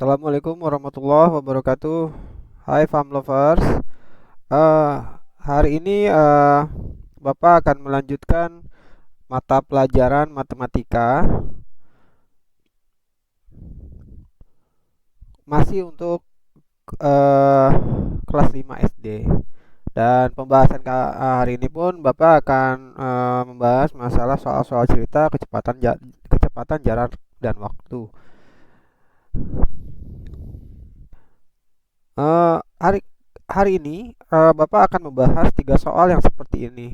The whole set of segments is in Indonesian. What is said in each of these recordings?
Assalamualaikum warahmatullahi wabarakatuh. Hai farm lovers. Eh, Hari ini Bapak akan melanjutkan mata pelajaran matematika masih untuk eh, kelas 5 SD. Dan pembahasan hari ini pun Bapak akan membahas masalah soal-soal cerita kecepatan jarak dan waktu. Hari hari ini Bapak akan membahas tiga soal yang seperti ini.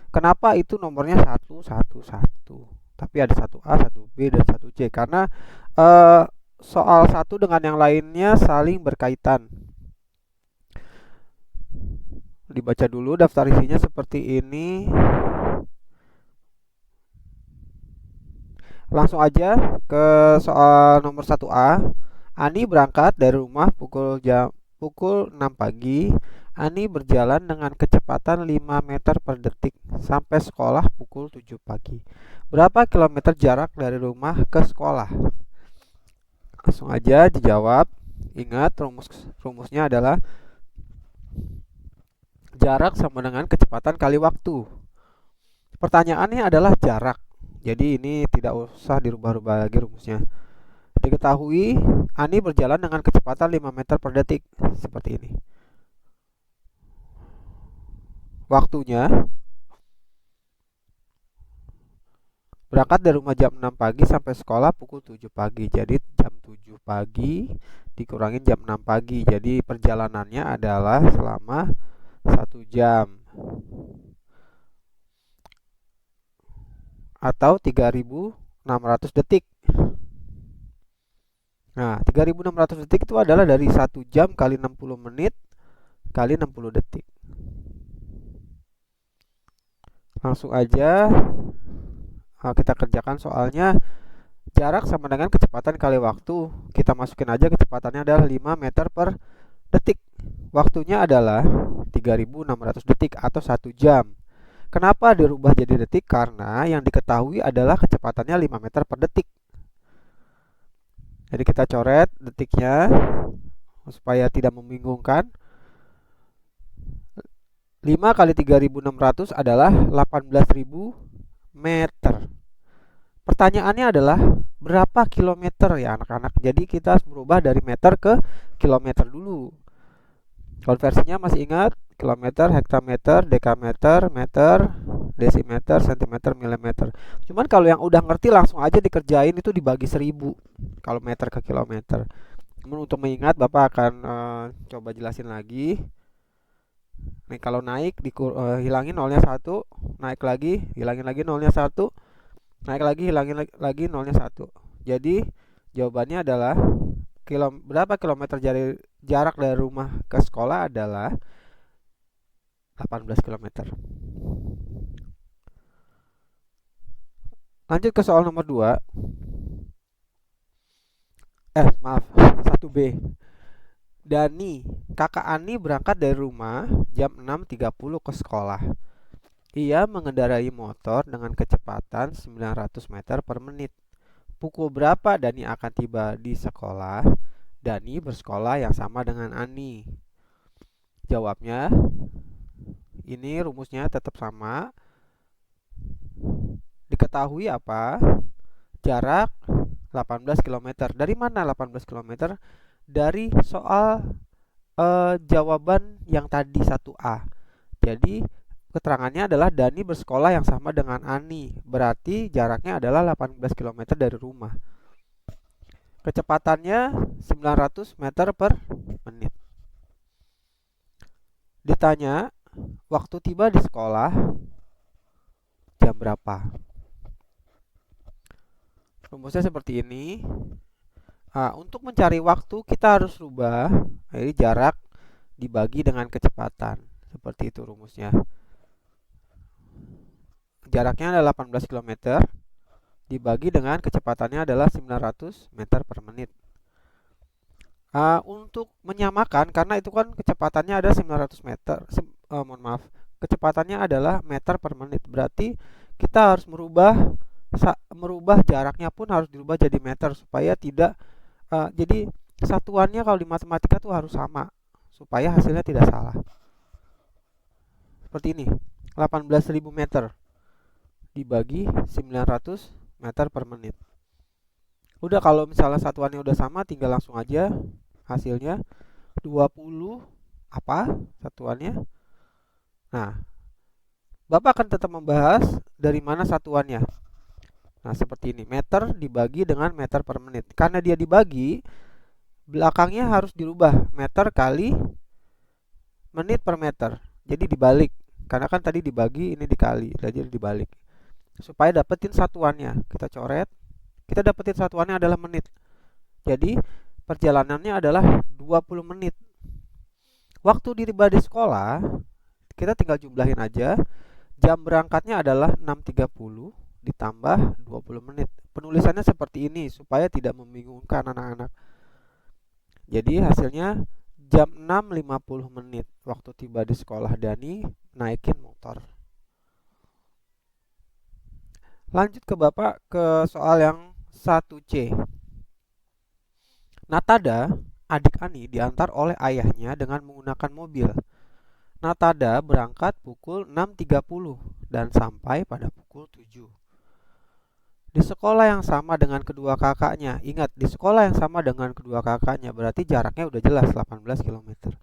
Kenapa itu nomornya satu satu satu? Tapi ada satu A, satu B, dan satu C karena eh, soal satu dengan yang lainnya saling berkaitan. Dibaca dulu daftar isinya seperti ini. Langsung aja ke soal nomor satu A. Ani berangkat dari rumah pukul 6 pagi. Ani berjalan dengan kecepatan 5 meter per detik sampai sekolah pukul 7 pagi. Berapa kilometer jarak dari rumah ke sekolah? Langsung aja dijawab. Ingat rumusnya adalah jarak sama dengan kecepatan kali waktu. Pertanyaannya adalah jarak. Jadi ini tidak usah dirubah-rubah lagi rumusnya. Diketahui Ani berjalan dengan kecepatan 5 meter per detik. Seperti ini. Waktunya berangkat dari rumah jam 6 pagi sampai sekolah pukul 7 pagi. Jadi jam 7 pagi dikurangin jam 6 pagi. Jadi perjalanannya adalah selama 1 jam atau 3.600 detik. Nah, 3.600 detik itu adalah dari 1 jam kali 60 menit kali 60 detik. Langsung aja kita kerjakan soalnya. Jarak sama dengan kecepatan kali waktu. Kita masukin aja kecepatannya adalah 5 meter per detik. Waktunya adalah 3.600 detik atau 1 jam. Kenapa dirubah jadi detik? Karena yang diketahui adalah kecepatannya 5 meter per detik. Jadi kita coret detiknya supaya tidak membingungkan. 5 kali 3.600 adalah 18.000 meter. Pertanyaannya adalah berapa kilometer ya anak-anak? Jadi kita harus merubah dari meter ke kilometer dulu. Konversinya masih ingat? Kilometer, hektameter, dekameter, meter, desimeter, sentimeter, milimeter. Cuman kalau yang udah ngerti langsung aja dikerjain itu dibagi 1.000 kalau meter ke kilometer. Namun untuk mengingat Bapak akan coba jelasin lagi. Nih kalau naik hilangin nolnya 1, naik lagi, hilangin lagi nolnya 1, naik lagi, hilangin lagi nolnya 1. Jadi jawabannya adalah berapa kilometer jarak dari rumah ke sekolah adalah 18 kilometer. Lanjut ke soal nomor 2. Maaf, 1B. Dani, kakak Ani berangkat dari rumah jam 6.30 ke sekolah. Ia mengendarai motor dengan kecepatan 900 meter per menit. Pukul berapa Dani akan tiba di sekolah? Dani bersekolah yang sama dengan Ani. Jawabnya, ini rumusnya tetap sama. Diketahui apa? Jarak 18 km. Dari mana 18 km? Dari soal jawaban yang tadi 1A. Jadi keterangannya adalah Dani bersekolah yang sama dengan Ani. Berarti jaraknya adalah 18 km dari rumah. Kecepatannya 900 meter per menit. Ditanya, waktu tiba di sekolah jam berapa? Rumusnya seperti ini. Untuk mencari waktu kita harus rubah, jadi jarak dibagi dengan kecepatan. Seperti itu rumusnya. Jaraknya adalah 18 km dibagi dengan kecepatannya adalah 900 meter per menit. Untuk menyamakan, karena itu kan kecepatannya ada 900 meter, kecepatannya adalah meter per menit. Berarti kita harus merubah jaraknya pun harus dirubah jadi meter supaya tidak jadi satuannya kalau di matematika tuh harus sama supaya hasilnya tidak salah. Seperti ini, 18.000 meter dibagi 900 meter per menit. Udah, kalau misalnya satuannya udah sama, tinggal langsung aja hasilnya 20 apa satuannya. Nah, Bapak akan tetap membahas dari mana satuannya. Nah, seperti ini, meter dibagi dengan meter per menit. Karena dia dibagi, belakangnya harus dirubah, meter kali menit per meter. Jadi dibalik. Karena kan tadi dibagi, ini dikali, jadi dibalik. Supaya dapetin satuannya, kita coret. Kita dapetin satuannya adalah menit. Jadi perjalanannya adalah 20 menit. Waktu tiba di sekolah, kita tinggal jumlahin aja. Jam berangkatnya adalah 6.30 ditambah 20 menit. Penulisannya seperti ini supaya tidak membingungkan anak-anak. Jadi hasilnya jam 6.50 menit waktu tiba di sekolah Dani naikin motor. Lanjut ke Bapak ke soal yang 1C. Natada, adik Ani, diantar oleh ayahnya dengan menggunakan mobil. Natada berangkat pukul 6.30 dan sampai pada pukul 7. Di sekolah yang sama dengan kedua kakaknya. Ingat, di sekolah yang sama dengan kedua kakaknya berarti jaraknya udah jelas 18 km.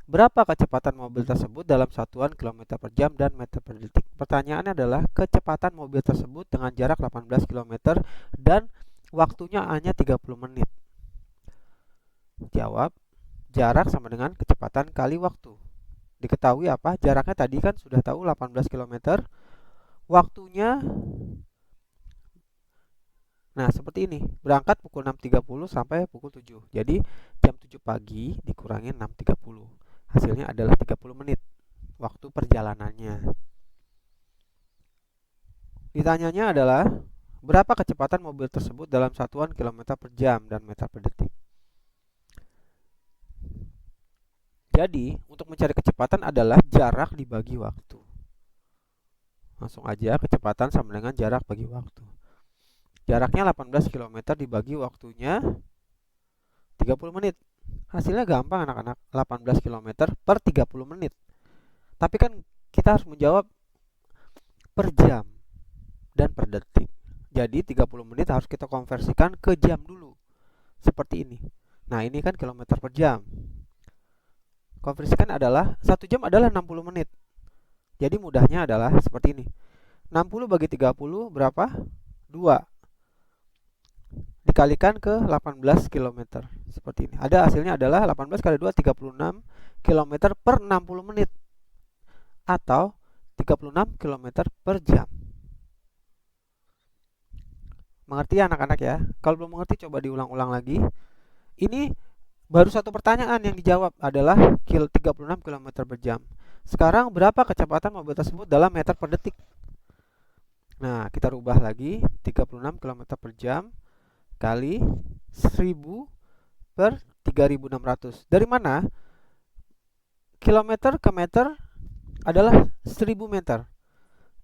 Berapa kecepatan mobil tersebut dalam satuan kilometer per jam dan meter per detik? Pertanyaannya adalah kecepatan mobil tersebut dengan jarak 18 km dan waktunya hanya 30 menit. Jawab, jarak sama dengan kecepatan kali waktu. Diketahui apa? Jaraknya tadi kan sudah tahu 18 km. Waktunya, nah seperti ini. Berangkat pukul 6.30 sampai pukul 7. Jadi jam 7 pagi dikurangi 6.30. Hasilnya adalah 30 menit waktu perjalanannya. Ditanyanya adalah berapa kecepatan mobil tersebut dalam satuan kilometer per jam dan meter per detik. Jadi, untuk mencari kecepatan adalah jarak dibagi waktu. Langsung aja, kecepatan sama dengan jarak bagi waktu. Jaraknya 18 km dibagi waktunya 30 menit. Hasilnya gampang anak-anak, 18 km per 30 menit. Tapi kan kita harus menjawab per jam dan per detik. Jadi 30 menit harus kita konversikan ke jam dulu. Seperti ini. Nah, ini kan kilometer per jam. Konversikan adalah 1 jam adalah 60 menit. Jadi mudahnya adalah seperti ini. 60 bagi 30 berapa? 2. Dikalikan ke 18 km. Seperti ini. Ada hasilnya adalah 18 kali 2 36 km per 60 menit. Atau 36 km per jam. Mengerti anak-anak ya? Kalau belum mengerti coba diulang-ulang lagi. Ini baru satu pertanyaan yang dijawab adalah 36 km per jam. Sekarang berapa kecepatan mobil tersebut dalam meter per detik? Nah, kita rubah lagi 36 km per jam kali 1000 per 3600. Dari mana? Kilometer ke meter adalah 1000 meter.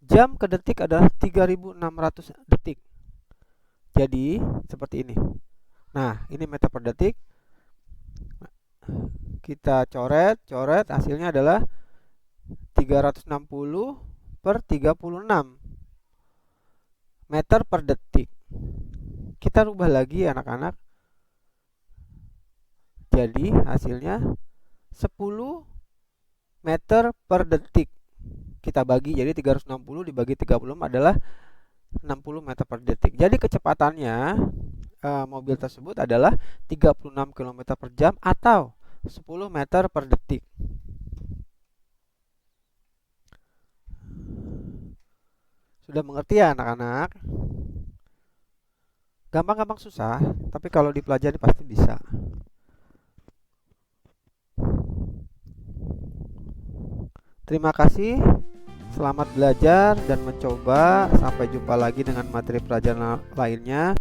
Jam ke detik adalah 3600 detik. Jadi, seperti ini. Nah, ini meter per detik. Kita coret, hasilnya adalah 360 per 36 meter per detik. Kita rubah lagi anak-anak. Jadi hasilnya 10 meter per detik. Kita bagi, jadi 360 dibagi 36 adalah 60 meter per detik. Jadi kecepatannya mobil tersebut adalah 36 km per jam atau 10 meter per detik. Sudah mengerti ya anak-anak? Gampang-gampang susah, tapi kalau dipelajari pasti bisa. Terima kasih. Selamat belajar dan mencoba. Sampai jumpa lagi dengan materi pelajaran lainnya.